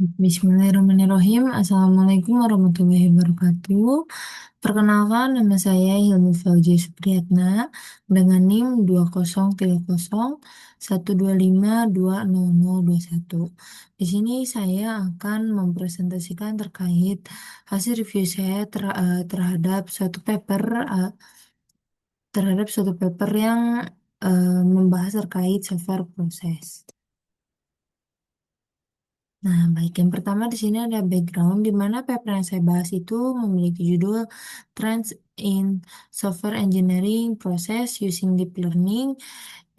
Bismillahirrahmanirrahim. Assalamualaikum warahmatullahi wabarakatuh. Perkenalkan, nama saya Hilmi Fauzi Supriyatna dengan NIM 203012520021. Di sini saya akan mempresentasikan terkait hasil review saya terhadap suatu paper yang membahas terkait software proses. Nah, baik, yang pertama di sini ada background di mana paper yang saya bahas itu memiliki judul Trends in Software Engineering Process Using Deep Learning,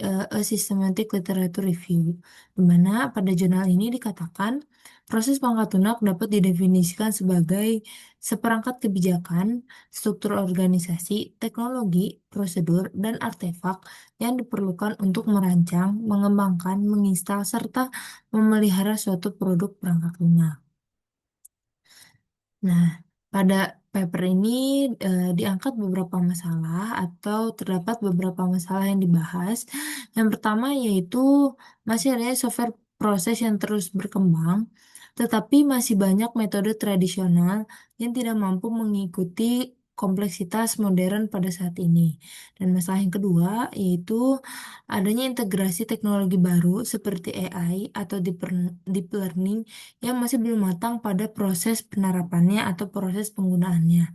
a Systematic Literature Review. Di mana pada jurnal ini dikatakan proses pangkat lunak dapat didefinisikan sebagai seperangkat kebijakan, struktur organisasi, teknologi, prosedur, dan artefak yang diperlukan untuk merancang, mengembangkan, menginstal, serta memelihara suatu produk perangkat lunak. Nah, pada paper ini diangkat beberapa masalah atau terdapat beberapa masalah yang dibahas. Yang pertama yaitu masih adanya software proses yang terus berkembang, tetapi masih banyak metode tradisional yang tidak mampu mengikuti kompleksitas modern pada saat ini. Dan masalah yang kedua yaitu adanya integrasi teknologi baru seperti AI atau deep learning yang masih belum matang pada proses penerapannya atau proses penggunaannya.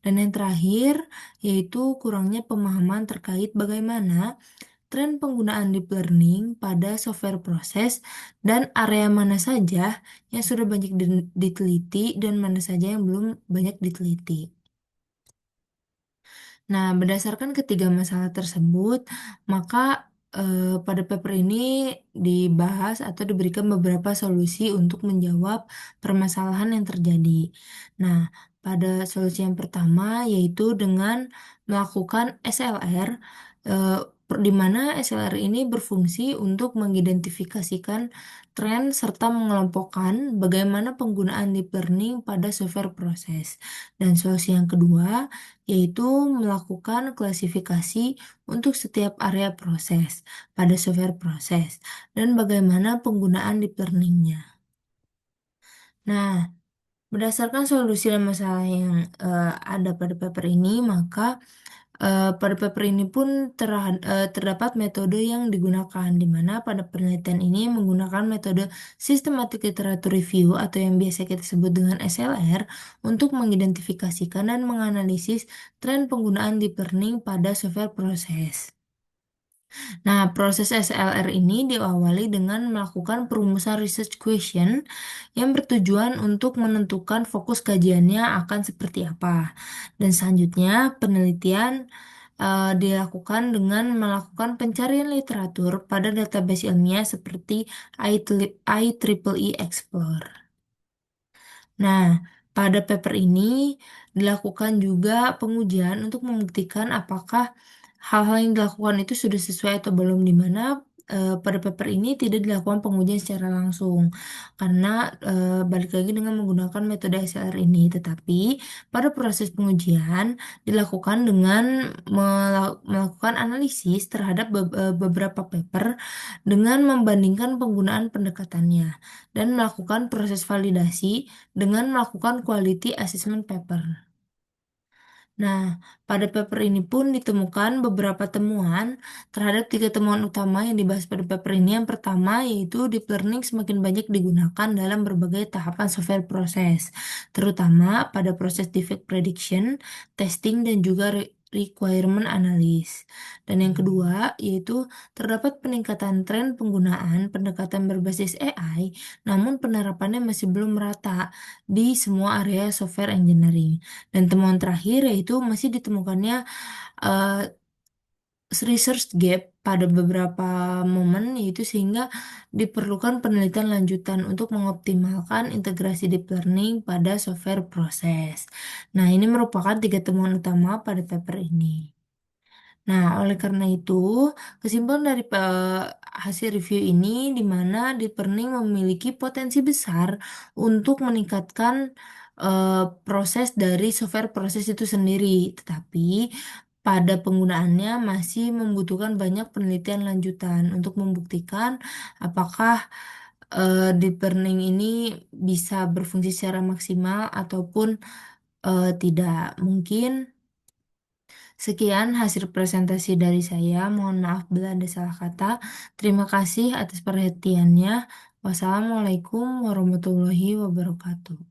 Dan yang terakhir, yaitu kurangnya pemahaman terkait bagaimana tren penggunaan deep learning pada software proses dan area mana saja yang sudah banyak diteliti dan mana saja yang belum banyak diteliti. Nah, berdasarkan ketiga masalah tersebut, maka pada paper ini dibahas atau diberikan beberapa solusi untuk menjawab permasalahan yang terjadi. Nah, pada solusi yang pertama yaitu dengan melakukan SLR, di mana SLR ini berfungsi untuk mengidentifikasikan tren serta mengelompokkan bagaimana penggunaan deep learning pada software proses. Dan solusi yang kedua yaitu melakukan klasifikasi untuk setiap area proses pada software proses dan bagaimana penggunaan deep learningnya. Nah, berdasarkan solusi dan masalah yang ada pada paper ini, maka pada paper ini pun terdapat metode yang digunakan, di mana pada penelitian ini menggunakan metode Systematic Literature Review atau yang biasa kita sebut dengan SLR untuk mengidentifikasikan dan menganalisis tren penggunaan deep learning pada software proses. Nah, proses SLR ini diawali dengan melakukan perumusan research question yang bertujuan untuk menentukan fokus kajiannya akan seperti apa. Dan selanjutnya, penelitian dilakukan dengan melakukan pencarian literatur pada database ilmiah seperti IEEE Explorer. Nah, pada paper ini dilakukan juga pengujian untuk membuktikan apakah hal-hal yang dilakukan itu sudah sesuai atau belum, di mana pada paper ini tidak dilakukan pengujian secara langsung karena balik lagi dengan menggunakan metode SLR ini, tetapi pada proses pengujian dilakukan dengan melakukan analisis terhadap beberapa paper dengan membandingkan penggunaan pendekatannya dan melakukan proses validasi dengan melakukan quality assessment paper. Nah, pada paper ini pun ditemukan beberapa temuan terhadap tiga temuan utama yang dibahas pada paper ini. Yang pertama yaitu deep learning semakin banyak digunakan dalam berbagai tahapan software proses, terutama pada proses defect prediction, testing, dan juga requirement analysis. Dan yang kedua yaitu terdapat peningkatan tren penggunaan pendekatan berbasis AI, namun penerapannya masih belum merata di semua area software engineering. Dan temuan terakhir yaitu masih ditemukannya uh, research gap pada beberapa momen, yaitu sehingga diperlukan penelitian lanjutan untuk mengoptimalkan integrasi deep learning pada software proses. Nah, ini merupakan tiga temuan utama pada paper ini. Nah, oleh karena itu, kesimpulan dari hasil review ini di mana deep learning memiliki potensi besar untuk meningkatkan eh, proses dari software proses itu sendiri, tetapi pada penggunaannya masih membutuhkan banyak penelitian lanjutan untuk membuktikan apakah deep learning ini bisa berfungsi secara maksimal ataupun tidak. Mungkin sekian hasil presentasi dari saya. Mohon maaf bila ada salah kata. Terima kasih atas perhatiannya. Wassalamualaikum warahmatullahi wabarakatuh.